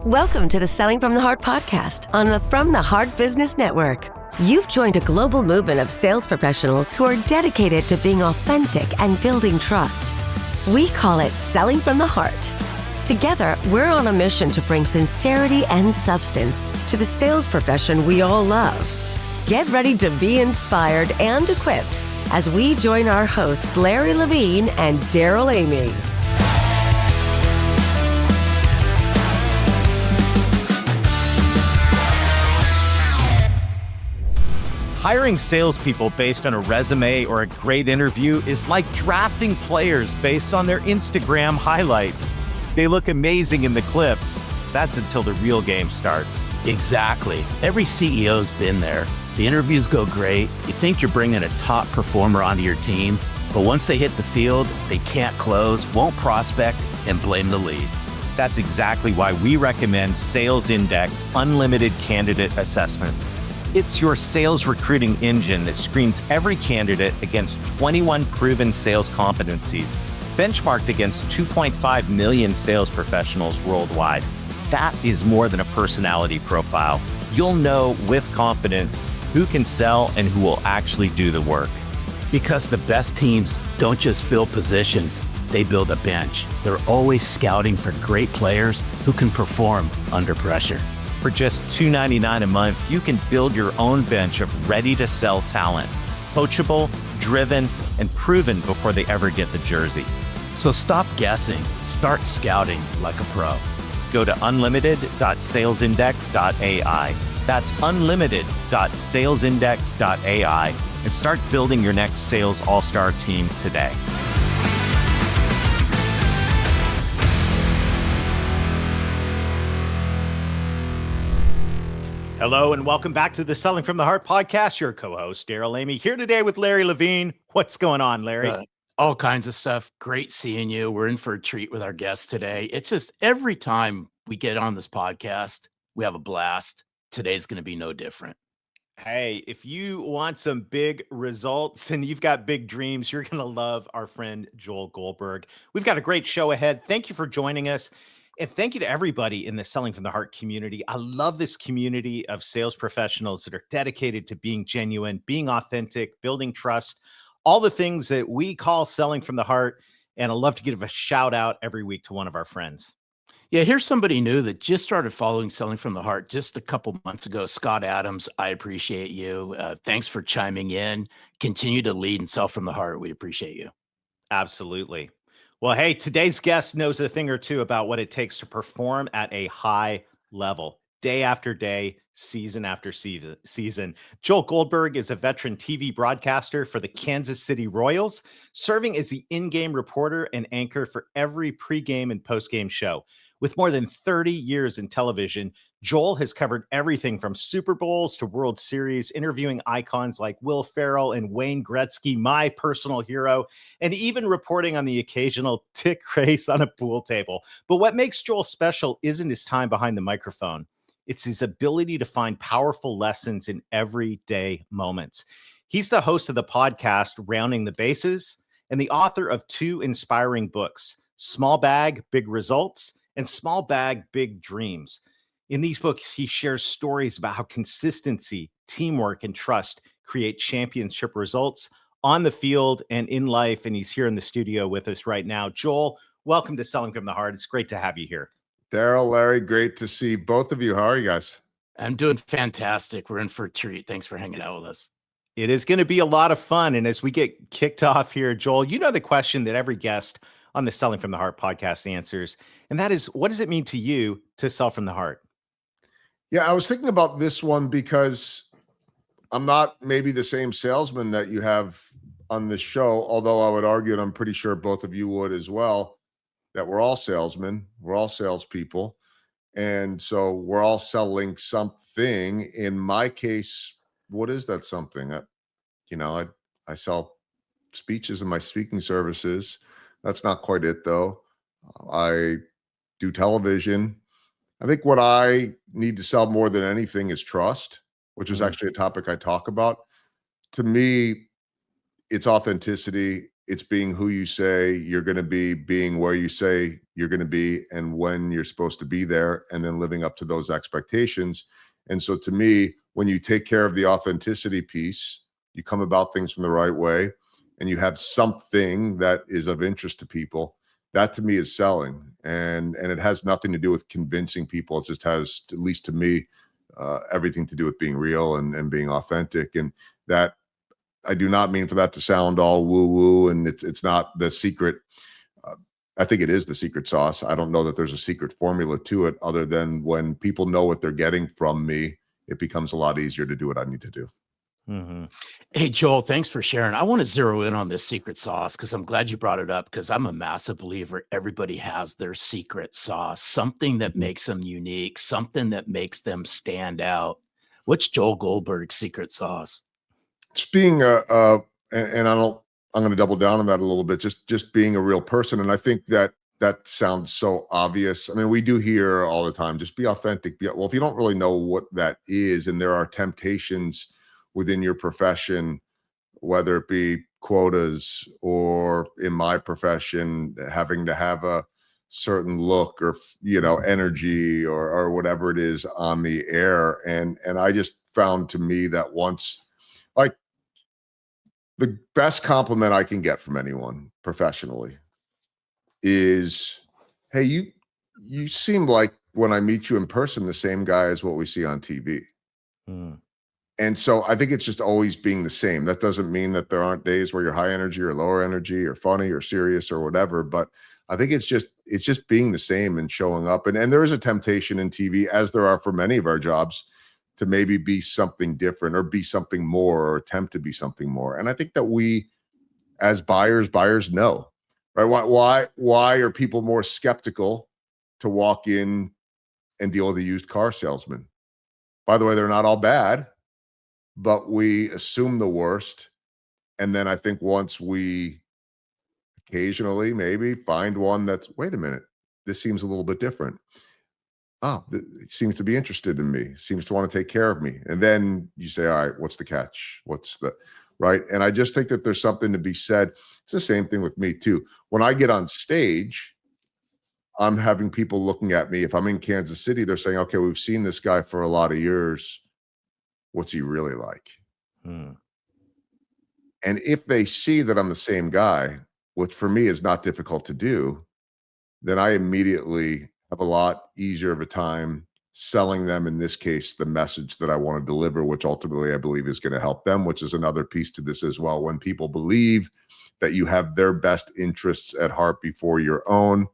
Welcome to the Selling from the Heart podcast on the From the Heart Business Network. You've joined a global movement of sales professionals who are dedicated to being authentic and building trust. We call it Selling from the Heart. Together, we're on a mission to bring sincerity and substance to the sales profession we all love. Get ready to be inspired and equipped as we join our hosts, Larry Levine and Daryl Amy. Hiring salespeople based on a resume or a great interview is like drafting players based on their Instagram highlights. They look amazing in the clips. That's until the real game starts. Exactly. Every CEO's been there. The interviews go great. You think you're bringing a top performer onto your team, but once they hit the field, they can't close, won't prospect, and blame the leads. That's exactly why we recommend Sales Index Unlimited Candidate Assessments. It's your sales recruiting engine that screens every candidate against 21 proven sales competencies, benchmarked against 2.5 million sales professionals worldwide. That is more than a personality profile. You'll know with confidence who can sell and who will actually do the work. Because the best teams don't just fill positions, they build a bench. They're always scouting for great players who can perform under pressure. For just $2.99 a month, you can build your own bench of ready-to-sell talent, coachable, driven, and proven before they ever get the jersey. So stop guessing, start scouting like a pro. Go to unlimited.salesindex.ai. That's unlimited.salesindex.ai and start building your next sales all-star team today. Hello and welcome back to the Selling from the Heart podcast. Your co-host, Daryl Amy, here today with Larry Levine. What's going on, Larry? All kinds of stuff. Great seeing you. We're in for a treat with our guests today. It's just every time we get on this podcast, we have a blast. Today's going to be no different. Hey, if you want some big results and you've got big dreams, you're going to love our friend Joel Goldberg. We've got a great show ahead. Thank you for joining us. And thank you to everybody in the Selling from the Heart community. I love this community of sales professionals that are dedicated to being genuine, being authentic, building trust, all the things that we call selling from the heart. And I love to give a shout out every week to one of our friends. Yeah, here's somebody new that just started following Selling from the Heart just a couple months ago. Scott Adams, I appreciate you. Thanks for chiming in. Continue to lead and sell from the heart. We appreciate you. Absolutely. Well, hey, today's guest knows a thing or two about what it takes to perform at a high level, day after day, season after season. Joel Goldberg is a veteran TV broadcaster for the Kansas City Royals, serving as the in-game reporter and anchor for every pregame and postgame show. With more than 30 years in television, Joel has covered everything from Super Bowls to World Series, interviewing icons like Will Ferrell and Wayne Gretzky, my personal hero, and even reporting on the occasional tick race on a pool table. But what makes Joel special isn't his time behind the microphone. It's his ability to find powerful lessons in everyday moments. He's the host of the podcast, Rounding the Bases, and the author of two inspiring books, Small Bag, Big Results, and Small Bag, Big Dreams. In these books, he shares stories about how consistency, teamwork, and trust create championship results on the field and in life. And he's here in the studio with us right now. Joel, welcome to Selling from the Heart. It's great to have you here. Daryl, Larry, great to see both of you. How are you guys? I'm doing fantastic. We're in for a treat. Thanks for hanging out with us. It is going to be a lot of fun. And as we get kicked off here, Joel, you know the question that every guest on the Selling from the Heart podcast answers, and that is, what does it mean to you to sell from the heart? Yeah, I was thinking about this one because I'm not maybe the same salesman that you have on the show, although I would argue, and I'm pretty sure both of you would as well, that we're all salesmen, we're all salespeople, and so we're all selling something. In my case, what is that something? I sell speeches in my speaking services. That's not quite it, though. I do television. I think what I need to sell more than anything is trust, which is actually a topic I talk about. To me, it's authenticity. it's being who you say you're going to be, being where you say you're going to be, and when you're supposed to be there, and then living up to those expectations. And so to me, when you take care of the authenticity piece, you come about things from the right way, and you have something that is of interest to people, that to me is selling. And it has nothing to do with convincing people. It just has, at least to me, everything to do with being real and being authentic. And that, I do not mean for that to sound all woo woo, and it's not the secret. I think it is the secret sauce. I don't know that there's a secret formula to it, other than when people know what they're getting from me, it becomes a lot easier to do what I need to do. Mm-hmm. Hey, Joel, thanks for sharing. I want to zero in on this secret sauce because I'm glad you brought it up, because I'm a massive believer everybody has their secret sauce, something that makes them unique, something that makes them stand out. What's Joel Goldberg's secret sauce? It's being and I'm going to double down on that a little bit. Just being a real person. And I think that sounds so obvious. I mean, we do hear all the time, just be authentic. Well, if you don't really know what that is, and there are temptations within your profession, whether it be quotas, or in my profession, having to have a certain look or, energy or whatever it is on the air. And I just found, to me, that once, like, the best compliment I can get from anyone professionally is, hey, you seem like, when I meet you in person, the same guy as what we see on TV. And so I think it's just always being the same. That doesn't mean that there aren't days where you're high energy or lower energy or funny or serious or whatever, but I think it's just being the same and showing up. And there is a temptation in TV, as there are for many of our jobs, to maybe be something different or be something more or attempt to be something more. And I think that we, as buyers know, right? Why are people more skeptical to walk in and deal with a used car salesman? By the way, they're not all bad, but we assume the worst. And then I think once we occasionally maybe find one that's, wait a minute, this seems a little bit different. It seems to be interested in me, seems to want to take care of me. And then you say, all right, what's the catch? What's the right? And I just think that there's something to be said. It's the same thing with me too. When I get on stage, I'm having people looking at me. If I'm in Kansas City, they're saying, okay, we've seen this guy for a lot of years. What's he really like? And if they see that I'm the same guy, which for me is not difficult to do, then I immediately have a lot easier of a time selling them, in this case, the message that I want to deliver, which ultimately I believe is going to help them, which is another piece to this as well. When people believe that you have their best interests at heart before your own,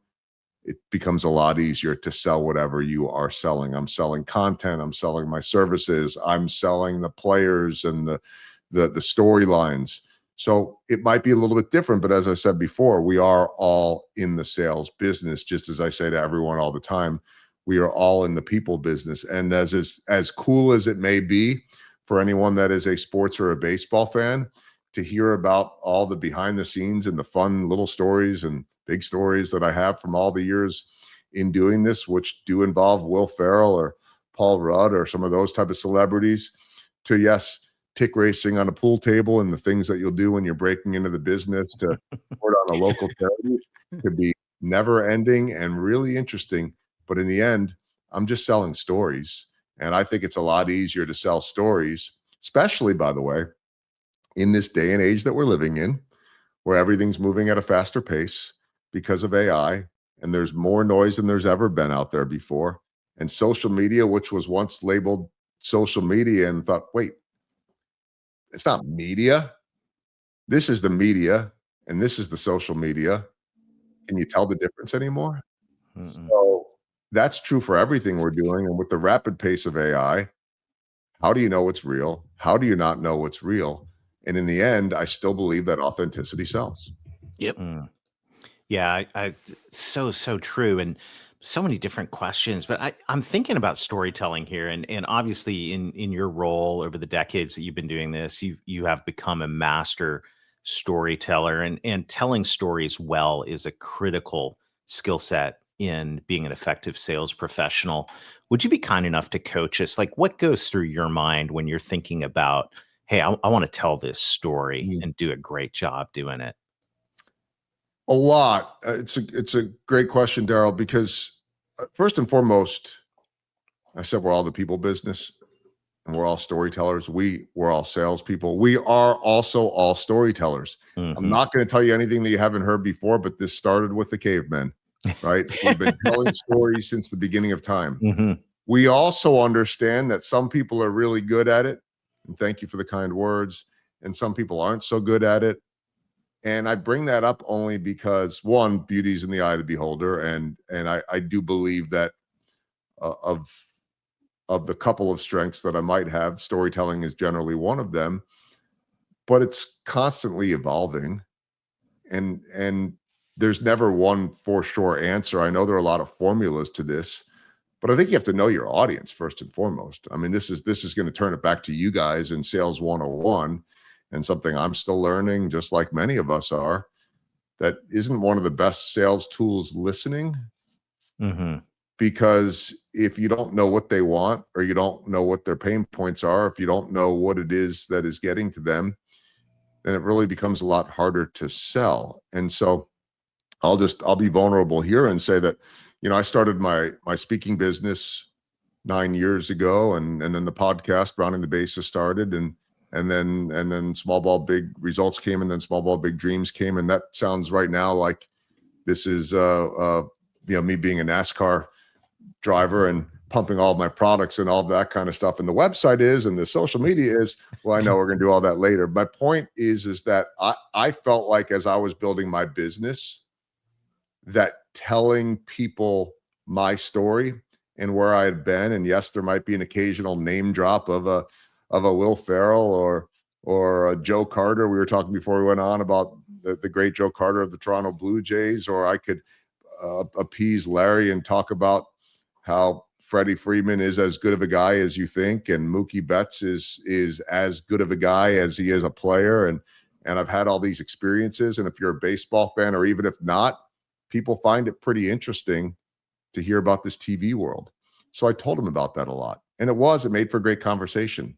it becomes a lot easier to sell whatever you are selling. I'm selling content. I'm selling my services. I'm selling the players and the storylines. So it might be a little bit different, but as I said before, we are all in the sales business. Just as I say to everyone all the time, we are all in the people business. And as cool as it may be for anyone that is a sports or a baseball fan to hear about all the behind the scenes and the fun little stories and big stories that I have from all the years in doing this, which do involve Will Ferrell or Paul Rudd or some of those type of celebrities, to, yes, tick racing on a pool table and the things that you'll do when you're breaking into the business, to support on a local charity, could be never ending and really interesting. But in the end, I'm just selling stories. And I think it's a lot easier to sell stories, especially, by the way, in this day and age that we're living in, where everything's moving at a faster pace because of AI, and there's more noise than there's ever been out there before. And social media, which was once labeled social media and thought, wait, it's not media. This is the media, and this is the social media. Can you tell the difference anymore? So that's true for everything we're doing. And with the rapid pace of AI, how do you know what's real? How do you not know what's real? And in the end, I still believe that authenticity sells. Yep. Yeah, I so true, and so many different questions. But I'm thinking about storytelling here, and obviously in your role over the decades that you've been doing this, you have become a master storyteller, and telling stories well is a critical skill set in being an effective sales professional. Would you be kind enough to coach us? Like, what goes through your mind when you're thinking about, hey, I want to tell this story and do a great job doing it? A lot. It's a great question, Daryl, because first and foremost, I said we're all the people business and we're all storytellers. We're all salespeople. We are also all storytellers. I'm not going to tell you anything that you haven't heard before, but this started with the cavemen, right? We've been telling stories since the beginning of time. We also understand that some people are really good at it, and thank you for the kind words, and some people aren't so good at it. And I bring that up only because, one, beauty's in the eye of the beholder, and I do believe that of the couple of strengths that I might have, storytelling is generally one of them, but it's constantly evolving, and there's never one for sure answer. I know there are a lot of formulas to this, but I think you have to know your audience first and foremost. I mean, this is going to turn it back to you guys in Sales 101, and something I'm still learning, just like many of us are, that isn't one of the best sales tools listening. Because if you don't know what they want, or you don't know what their pain points are, if you don't know what it is that is getting to them, then it really becomes a lot harder to sell. And so I'll be vulnerable here and say that, I started my speaking business 9 years ago, and then the podcast Rounding the Bases started, and then Small Ball Big Results came, and then Small Ball Big Dreams came. And that sounds right now like this is me being a NASCAR driver and pumping all of my products and all of that kind of stuff. And the website is, and the social media is, well, I know we're going to do all that later. My point is that I felt like, as I was building my business, that telling people my story and where I had been, and yes, there might be an occasional name drop of a Will Ferrell or a Joe Carter. We were talking before we went on about the great Joe Carter of the Toronto Blue Jays, or I could appease Larry and talk about how Freddie Freeman is as good of a guy as you think, and Mookie Betts is as good of a guy as he is a player. And I've had all these experiences. And if you're a baseball fan, or even if not, people find it pretty interesting to hear about this TV world. So I told him about that a lot. And it made for great conversation.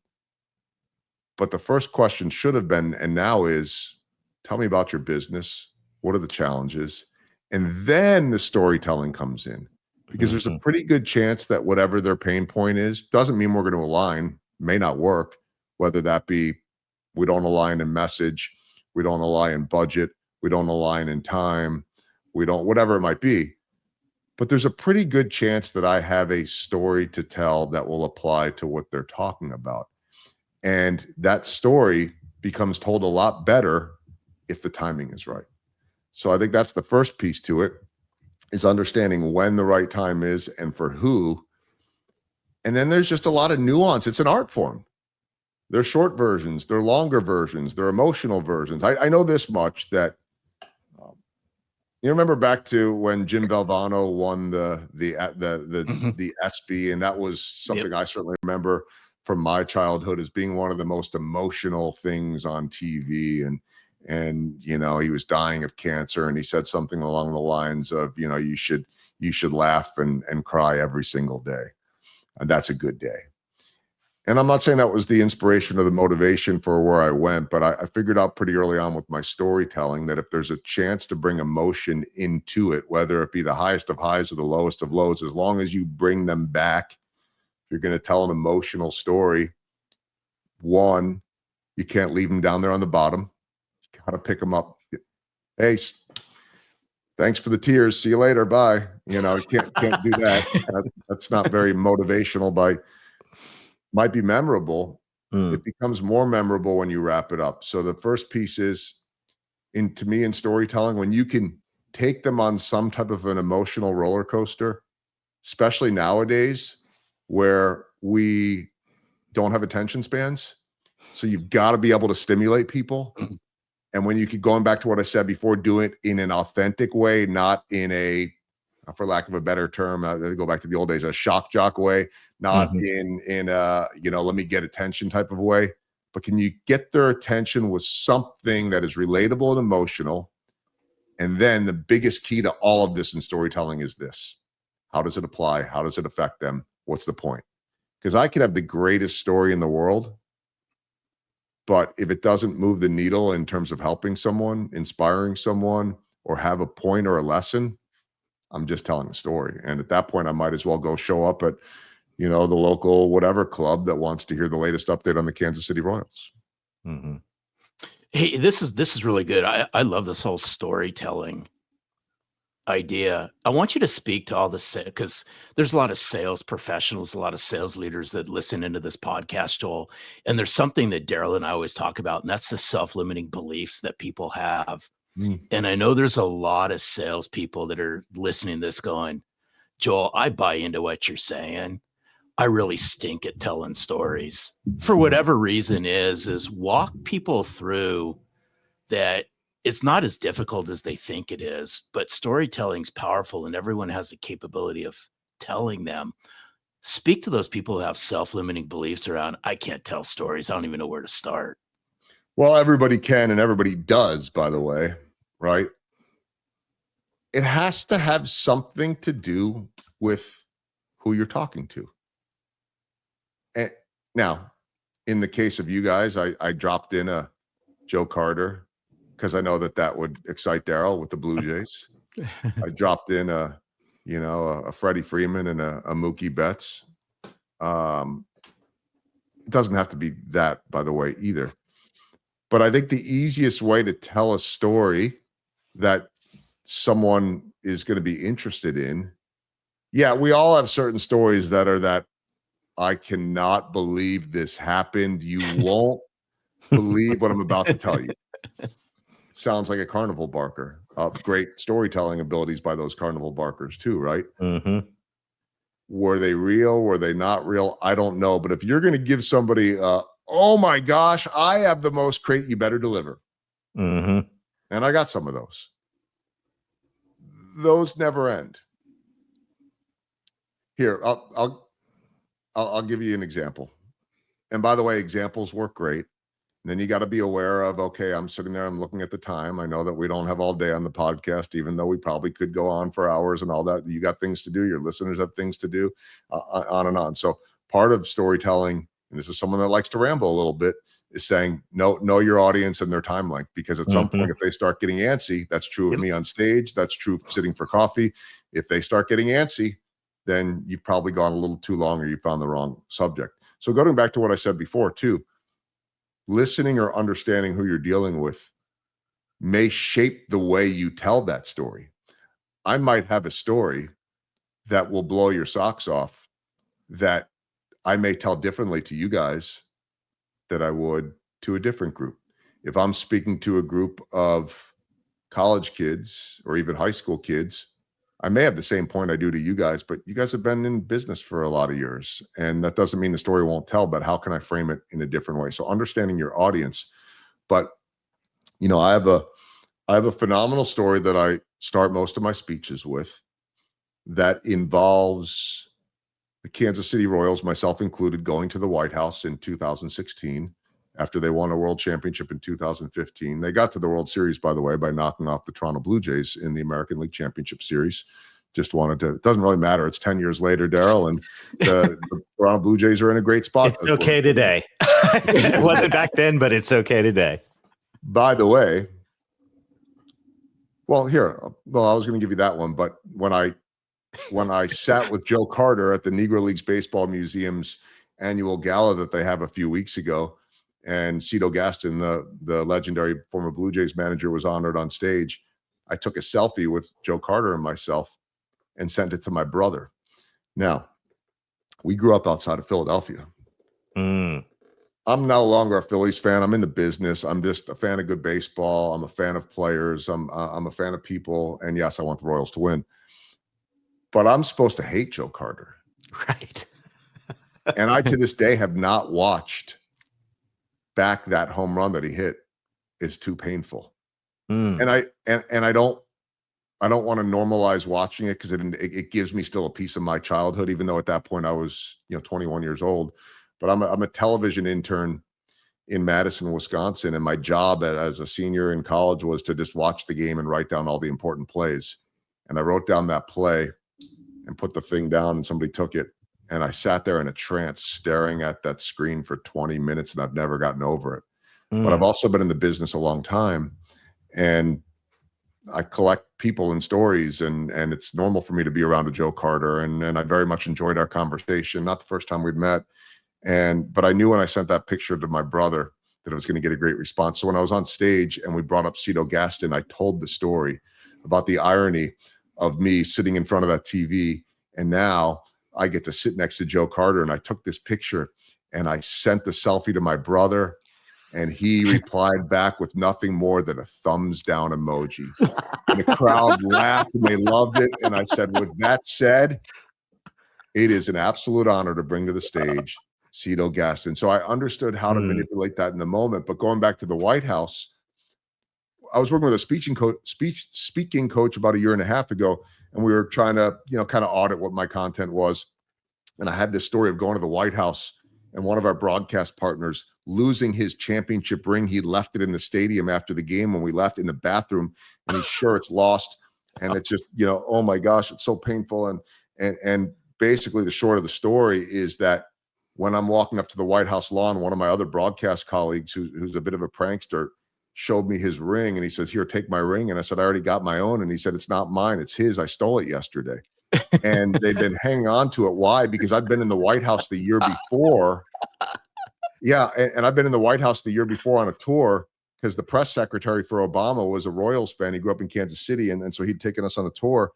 But the first question should have been, and now is, tell me about your business. What are the challenges? And then the storytelling comes in. Because there's a pretty good chance that whatever their pain point is, doesn't mean we're going to align, may not work, whether that be we don't align in message, we don't align in budget, we don't align in time, whatever it might be. But there's a pretty good chance that I have a story to tell that will apply to what they're talking about. And that story becomes told a lot better if the timing is right. So I think that's the first piece to it, is understanding when the right time is and for who. And then there's just a lot of nuance. It's an art form. They're short versions, they're longer versions, they're emotional versions. I know this much, that you remember back to when Jim Valvano won the ESPY, and that was something I certainly remember from my childhood as being one of the most emotional things on TV. And he was dying of cancer, and he said something along the lines of, you should laugh and cry every single day, and that's a good day. And I'm not saying that was the inspiration or the motivation for where I went, but I figured out pretty early on with my storytelling that if there's a chance to bring emotion into it, whether it be the highest of highs or the lowest of lows, as long as you bring them back, if you're going to tell an emotional story, one, you can't leave them down there on the bottom. You got to pick them up. Hey, thanks for the tears. See you later. Bye. You can't do that. That's not very motivational. Might be memorable. It becomes more memorable when you wrap it up. So the first piece is, to me, in storytelling, when you can take them on some type of an emotional roller coaster, especially nowadays where we don't have attention spans. So you've got to be able to stimulate people. And when you keep going back to what I said before, do it in an authentic way, not in a, for lack of a better term, go back to the old days, a shock jock way, not in a, let me get attention type of way. But can you get their attention with something that is relatable and emotional? And then the biggest key to all of this in storytelling is this: how does it apply? How does it affect them? What's the point? Because I could have the greatest story in the world, but if it doesn't move the needle in terms of helping someone, inspiring someone, or have a point or a lesson, I'm just telling a story. And at that point, I might as well go show up at, the local whatever club that wants to hear the latest update on the Kansas City Royals. Mm-hmm. Hey, this is really good. I love this whole storytelling idea. I want you to speak to all the because there's a lot of sales professionals, a lot of sales leaders that listen into this podcast, Joel. And there's something that Daryl and I always talk about, and that's the self-limiting beliefs that people have. And I know there's a lot of salespeople that are listening to this going, Joel, I buy into what you're saying. I really stink at telling stories. For whatever reason is walk people through that. It's not as difficult as they think it is, but storytelling's powerful and everyone has the capability of telling them. Speak to those people who have self-limiting beliefs around, I can't tell stories. I don't even know where to start. Well, everybody can and everybody does, by the way, right? It has to have something to do with who you're talking to. And now, in the case of you guys, I dropped in a Joe Carter because I know that would excite Daryl with the Blue Jays. I dropped in a Freddie Freeman and a Mookie Betts. It doesn't have to be that, by the way, either. But I think the easiest way to tell a story that someone is going to be interested in, we all have certain stories that are that I cannot believe this happened. You won't believe what I'm about to tell you. Sounds like a carnival barker. Great storytelling abilities by those carnival barkers too, right? Mm-hmm. Were they real? Were they not real? I don't know. But if you're going to give somebody, oh my gosh, I have the most crate, you better deliver. Mm-hmm. And I got some of those. Those never end. Here, I'll give you an example. And by the way, examples work great. And then you got to be aware of, okay, I'm sitting there, I'm looking at the time. I know that we don't have all day on the podcast, even though we probably could go on for hours and all that. You got things to do. Your listeners have things to do, on and on. So part of storytelling, and this is someone that likes to ramble a little bit, is saying, know your audience and their time length, because at some point, if they start getting antsy, that's true of me on stage. That's true sitting for coffee. If they start getting antsy, then you've probably gone a little too long or you found the wrong subject. So going back to what I said before too, listening or understanding who you're dealing with may shape the way you tell that story. I might have a story that will blow your socks off that I may tell differently to you guys that I would to a different group. If I'm speaking to a group of college kids or even high school kids, I may have the same point I do to you guys, but you guys have been in business for a lot of years. And that doesn't mean the story won't tell, but how can I frame it in a different way? So understanding your audience. But, I have a phenomenal story that I start most of my speeches with that involves the Kansas City Royals, myself included, going to the White House in 2016 after they won a world championship in 2015. They got to the World Series, by the way, by knocking off the Toronto Blue Jays in the American League Championship Series. Just wanted to, it doesn't really matter. It's 10 years later, Daryl, and the Toronto Blue Jays are in a great spot. It's okay today. It wasn't back then, but it's okay today. By the way, I was going to give you that one, but when I sat with Joe Carter at the Negro Leagues Baseball Museum's annual gala that they have a few weeks ago, and Cito Gaston, the legendary former Blue Jays manager, was honored on stage, I took a selfie with Joe Carter and myself and sent it to my brother. Now, we grew up outside of Philadelphia. I'm no longer a Phillies fan. I'm in the business. I'm just a fan of good baseball. I'm a fan of players. I'm a fan of people. And yes, I want the Royals to win. But I'm supposed to hate Joe Carter. Right. And I, to this day, have not watched back that home run that he hit. Is too painful. And I don't want to normalize watching it because it gives me still a piece of my childhood, even though at that point I was 21 years old. But I'm a television intern in Madison, Wisconsin, and my job as a senior in college was to just watch the game and write down all the important plays. And I wrote down that play and put the thing down, and somebody took it, and I sat there in a trance staring at that screen for 20 minutes, and I've never gotten over it. But I've also been in the business a long time, and I collect people and stories, and it's normal for me to be around a Joe Carter, and I very much enjoyed our conversation. Not the first time we'd met, but I knew when I sent that picture to my brother that I was going to get a great response. So when I was on stage and we brought up Cito Gaston, I told the story about the irony of me sitting in front of that TV, and now I get to sit next to Joe Carter. And I took this picture and I sent the selfie to my brother, and he replied back with nothing more than a thumbs down emoji. And the crowd laughed and they loved it. And I said, with that said, it is an absolute honor to bring to the stage Cito Gaston. So I understood how to manipulate that in the moment. But going back to the White House, I was working with a speaking coach about a year and a half ago, and we were trying to, kind of audit what my content was. And I had this story of going to the White House and one of our broadcast partners losing his championship ring. He left it in the stadium after the game when we left in the bathroom, and he's sure it's lost. And it's just, oh my gosh, it's so painful. And basically the short of the story is that when I'm walking up to the White House lawn, one of my other broadcast colleagues who's a bit of a prankster showed me his ring, and he says, here, take my ring. And I said, I already got my own. And he said, it's not mine, it's his. I stole it yesterday. And they've been hanging on to it. Why? Because I've been in the White House the year before. Yeah. And I've been in the White House the year before on a tour, because the press secretary for Obama was a Royals fan. He grew up in Kansas City. And so he'd taken us on a tour,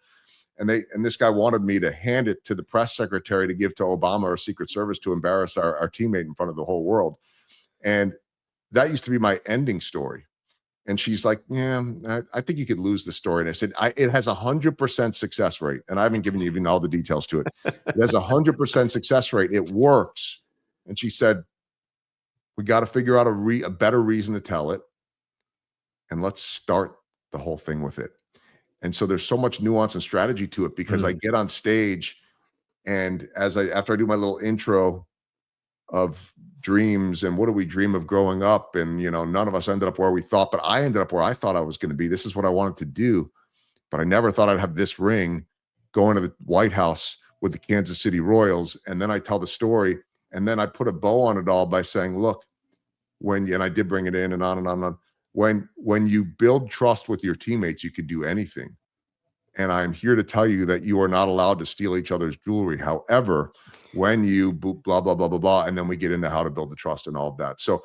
and this guy wanted me to hand it to the press secretary to give to Obama or Secret Service to embarrass our teammate in front of the whole world. And that used to be my ending story. And she's like, yeah, I think you could lose the story. And I said, it has 100% success rate. And I haven't given you even all the details to it. It has 100% success rate. It works. And she said, we got to figure out a better reason to tell it. And let's start the whole thing with it. And so there's so much nuance and strategy to it, because I get on stage, and after I do my little intro of dreams and what do we dream of growing up, and none of us ended up where we thought, but I ended up where I thought I was going to be. This is what I wanted to do, but I never thought I'd have this ring going to the White House with the Kansas City Royals. And then I tell the story, and then I put a bow on it all by saying, look, and I did bring it in and on and on and on. When you build trust with your teammates, you could do anything. And I'm here to tell you that you are not allowed to steal each other's jewelry. However, when you blah, blah, blah, blah, blah, and then we get into how to build the trust and all of that. So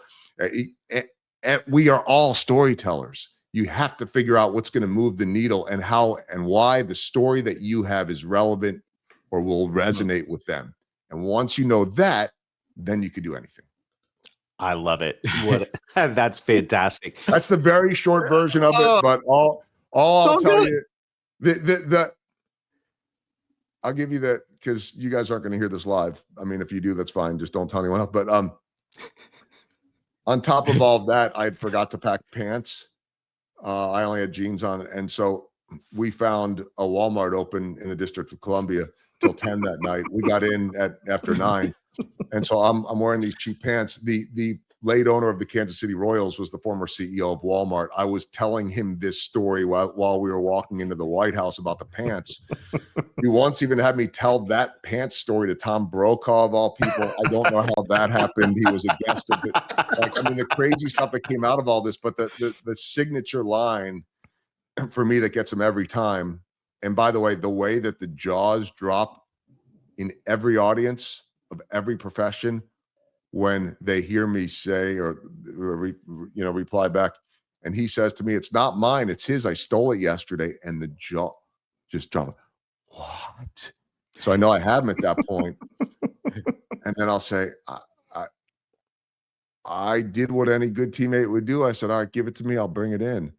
we are all storytellers. You have to figure out what's going to move the needle, and how and why the story that you have is relevant or will resonate with them. And once you know that, then you can do anything. I love it. That's fantastic. That's the very short version of it, but all I'll tell you, I'll give you that, because you guys aren't going to hear this live. I mean, if you do, that's fine. Just don't tell anyone else. But on top of all of that, I had forgot to pack pants. I only had jeans on, and so we found a Walmart open in the District of Columbia till 10 that night. We got in after 9, and so I'm wearing these cheap pants. The late owner of the Kansas City Royals was the former CEO of Walmart. I was telling him this story while we were walking into the White House about the pants. He once even had me tell that pants story to Tom Brokaw, of all people. I don't know how that happened. He was a guest of it. The crazy stuff that came out of all this, but the signature line for me that gets him every time. And by the way that the jaws drop in every audience of every profession when they hear me say or reply back, and he says to me, it's not mine, it's his, I stole it yesterday. And the jaw just dropped. What? So I know I have him at that point. And then I'll say, I did what any good teammate would do. I said, all right, give it to me, I'll bring it in.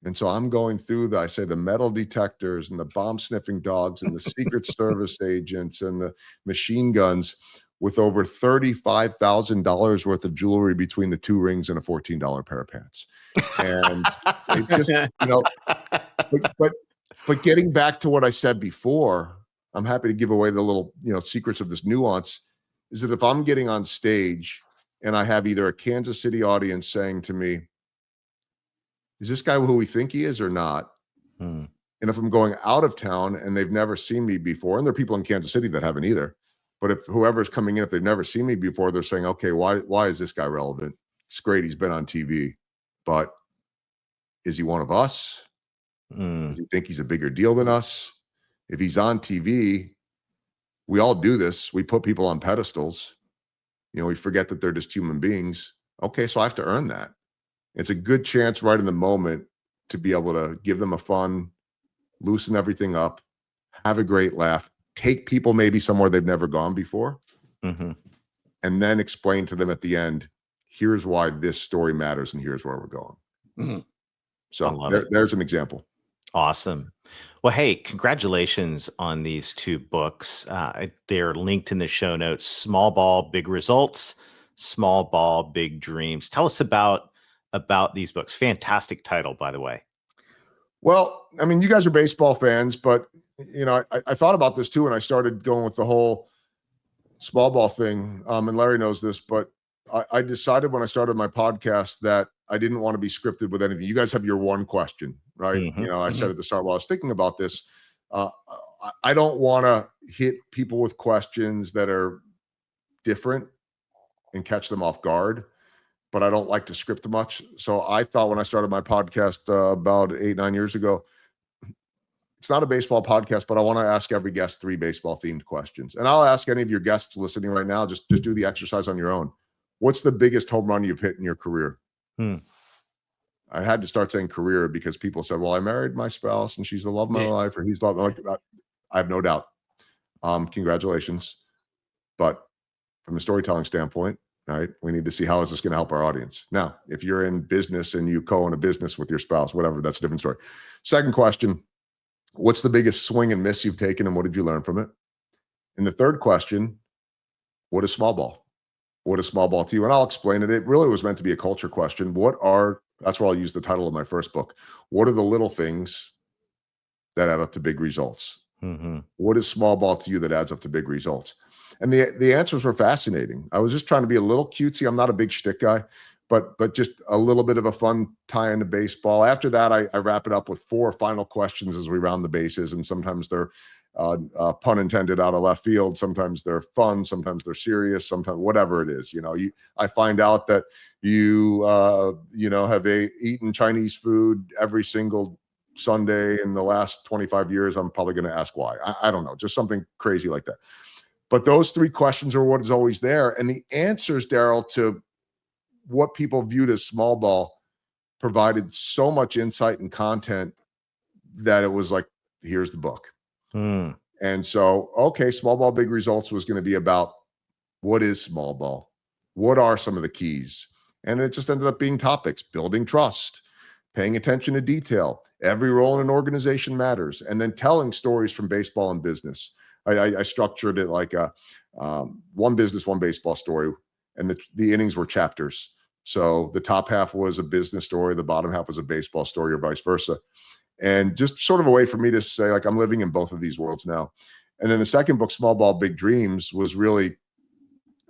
And so I'm going through the metal detectors and the bomb sniffing dogs and the Secret Service agents and the machine guns, with over $35,000 worth of jewelry between the 2 rings and a $14 pair of pants. And it just, but getting back to what I said before, I'm happy to give away the little, secrets of this nuance, is that if I'm getting on stage and I have either a Kansas City audience saying to me, is this guy who we think he is or not? And if I'm going out of town and they've never seen me before, and there are people in Kansas City that haven't either, but if whoever's coming in, if they've never seen me before, they're saying, okay, why is this guy relevant? It's great, he's been on TV, but is he one of us? Mm. Does he think he's a bigger deal than us? If he's on TV, we all do this. We put people on pedestals. We forget that they're just human beings. Okay, so I have to earn that. It's a good chance right in the moment to be able to give them a fun, loosen everything up, have a great laugh, take people maybe somewhere they've never gone before, Mm-hmm. and then explain to them at the end, here's why this story matters and here's where we're going. Mm-hmm. I So love it. there's an example. Awesome. Well, hey, congratulations on these 2 books. They're linked in the show notes. Small Ball, Big Results, Small Ball, Big Dreams. Tell us about these books. Fantastic title, by the way. Well, I mean, you guys are baseball fans, but I thought about this too, and I started going with the whole small ball thing. And Larry knows this, but I decided when I started my podcast that I didn't want to be scripted with anything. You guys have your one question, right? Mm-hmm. I said at the start while I was thinking about this, I don't want to hit people with questions that are different and catch them off guard, but I don't like to script much. So I thought when I started my podcast about 8-9 years ago, it's not a baseball podcast, but I want to ask every guest 3 baseball themed questions. And I'll ask any of your guests listening right now, just do the exercise on your own. What's the biggest home run you've hit in your career? I had to start saying career because people said, well, I married my spouse and she's the love of my life, or he's the love of my life. I have no doubt. Congratulations. But from a storytelling standpoint, right, we need to see how is this going to help our audience. Now, if you're in business and you co-own a business with your spouse, whatever, that's a different story. Second question, what's the biggest swing and miss you've taken and what did you learn from it? And the third question, what is small ball? What is small ball to you? And I'll explain it. It really was meant to be a culture question. That's where I'll use the title of my first book. What are the little things that add up to big results? Mm-hmm. What is small ball to you that adds up to big results? And the answers were fascinating. I was just trying to be a little cutesy. I'm not a big shtick guy, but just a little bit of a fun tie into baseball. After that, I wrap it up with 4 final questions as we round the bases. And sometimes they're pun intended out of left field. Sometimes they're fun. Sometimes they're serious. Sometimes whatever it is, I find out that you have eaten Chinese food every single Sunday in the last 25 years. I'm probably going to ask why. I don't know, just something crazy like that. But those 3 questions are what is always there. And the answers, Daryl, to what people viewed as small ball provided so much insight and content that it was like, here's the book. And so, okay, small ball, big results was going to be about what is small ball? What are some of the keys? And it just ended up being topics: building trust, paying attention to detail, every role in an organization matters, and then telling stories from baseball and business. I structured it like a one business, one baseball story, and the innings were chapters. So the top half was a business story, the bottom half was a baseball story, or vice versa. And just sort of a way for me to say, like, I'm living in both of these worlds now. And then the second book, Small Ball, Big Dreams, was really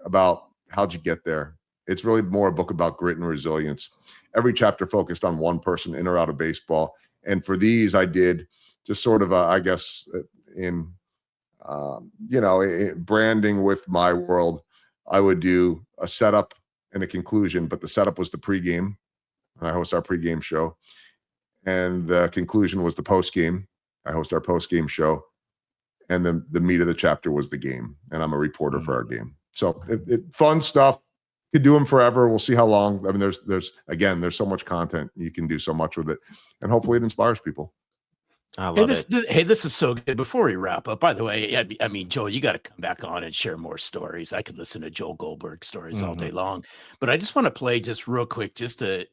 about how'd you get there. It's really more a book about grit and resilience. Every chapter focused on one person in or out of baseball. And for these, I did just sort of, I guess, in, branding with my world, I would do a setup and a conclusion, but the setup was the pregame. And I host our pregame show. And the conclusion was the postgame. I host our postgame show. And then the meat of the chapter was the game. And I'm a reporter for our game. So fun stuff. Could do them forever. We'll see how long. I mean, there's so much content. You can do so much with it. And hopefully it inspires people. I love it. This is so good. Before we wrap up, by the way, I mean, Joel, you got to come back on and share more stories. I could listen to Joel Goldberg stories all day long. But I just want to play just real quick, just to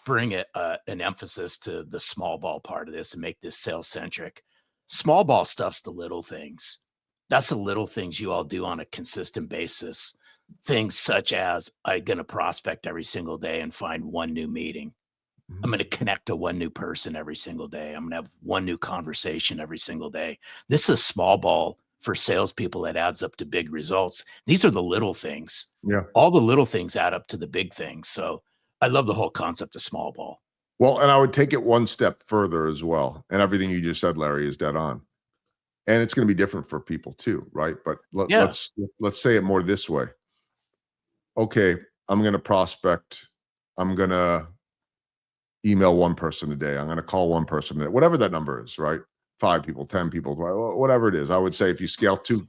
bring an emphasis to the small ball part of this and make this sales centric. Small ball stuff's the little things. That's the little things you all do on a consistent basis. Things such as I'm going to prospect every single day and find one new meeting. I'm going to connect to one new person every single day. I'm going to have one new conversation every single day. This is small ball for salespeople that adds up to big results. These are the little things. Yeah. All the little things add up to the big things. So I love the whole concept of small ball. Well, and I would take it one step further as well. And everything you just said, Larry, is dead on. And it's going to be different for people too, right? But let's say it more this way. Okay, I'm going to prospect. I'm going to email one person a day. I'm going to call one person a day, whatever that number is, right? 5 people, 10 people, whatever it is. I would say if you scale too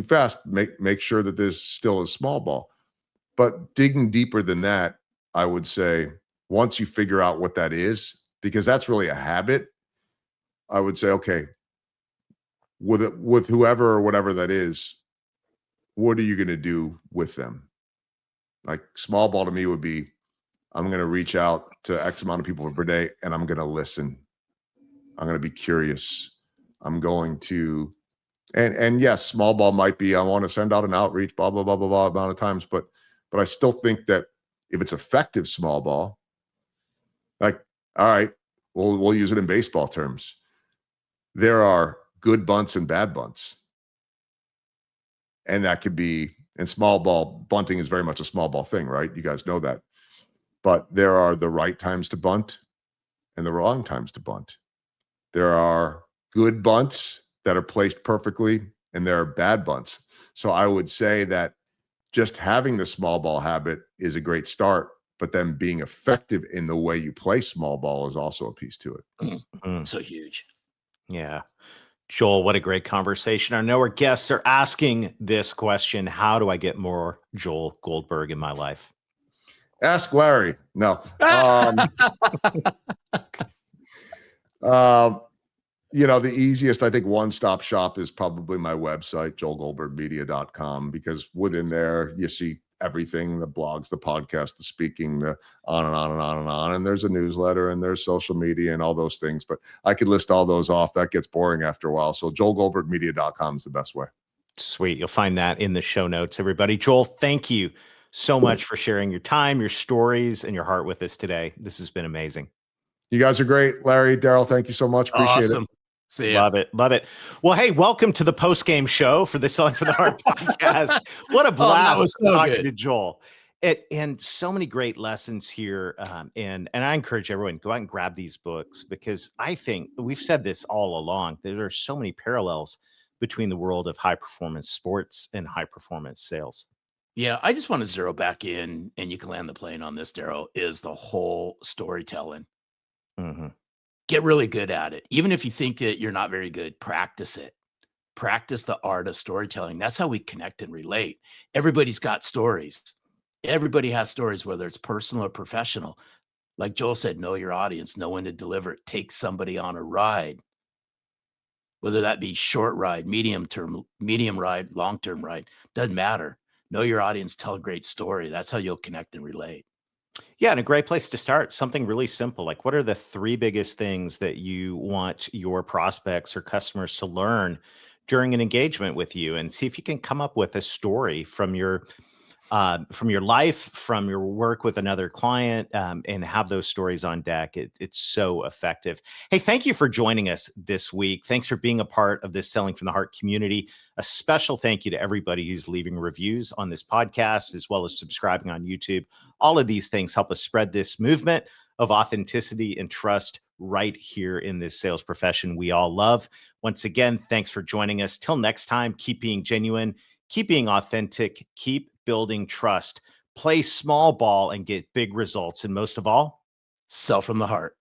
fast, make sure that there's still a small ball. But digging deeper than that, I would say once you figure out what that is, because that's really a habit, I would say, okay, with whoever or whatever that is, what are you going to do with them? Like small ball to me would be, I'm going to reach out to X amount of people per day and I'm going to listen. I'm going to be curious. I'm going to, and yes, small ball might be, I want to send out an outreach, blah, blah, blah, blah, blah, amount of times. But I still think that if it's effective small ball, like, all right, we'll use it in baseball terms. There are good bunts and bad bunts. And that could be, and small ball bunting is very much a small ball thing, right? You guys know that. But there are the right times to bunt and the wrong times to bunt. There are good bunts that are placed perfectly, and there are bad bunts. So I would say that just having the small ball habit is a great start, but then being effective in the way you play small ball is also a piece to it. So huge. Yeah. Joel, what a great conversation. I know our guests are asking this question. How do I get more Joel Goldberg in my life? Ask Larry. No. The easiest, I think, one-stop shop is probably my website, joelgoldbergmedia.com, because within there you see everything, the blogs, the podcast, the speaking, the on and on and on and on. And there's a newsletter and there's social media and all those things. But I could list all those off. That gets boring after a while. So joelgoldbergmedia.com is the best way. Sweet. You'll find that in the show notes, everybody. Joel, thank you so much for sharing your time, your stories, and your heart with us today. This has been amazing. You guys are great. Larry, Daryl, thank you so much. Appreciate it. See ya. Love it. Love it. Well, hey, welcome to the post-game show for the Selling for the Heart podcast. What a blast talking to Joel. And so many great lessons here. And I encourage everyone, go out and grab these books, because I think we've said this all along. There are so many parallels between the world of high-performance sports and high-performance sales. Yeah, I just want to zero back in, and you can land the plane on this, Daryl, is the whole storytelling. Mm-hmm. Get really good at it. Even if you think that you're not very good, practice it. Practice the art of storytelling. That's how we connect and relate. Everybody's got stories. Everybody has stories, whether it's personal or professional. Like Joel said, know your audience, know when to deliver it. Take somebody on a ride, whether that be short ride, medium ride, long-term ride, doesn't matter. Know your audience, tell a great story. That's how you'll connect and relate. Yeah, and a great place to start, something really simple. Like, what are the 3 biggest things that you want your prospects or customers to learn during an engagement with you? And see if you can come up with a story from your life, from your work with another client, and have those stories on deck. It's so effective. Hey, thank you for joining us this week. Thanks for being a part of this Selling from the Heart community. A special thank you to everybody who's leaving reviews on this podcast, as well as subscribing on YouTube. All of these things help us spread this movement of authenticity and trust right here in this sales profession we all love. Once again, thanks for joining us. Till next time, keep being genuine, keep being authentic, keep building trust, play small ball and get big results. And most of all, Sell from the heart.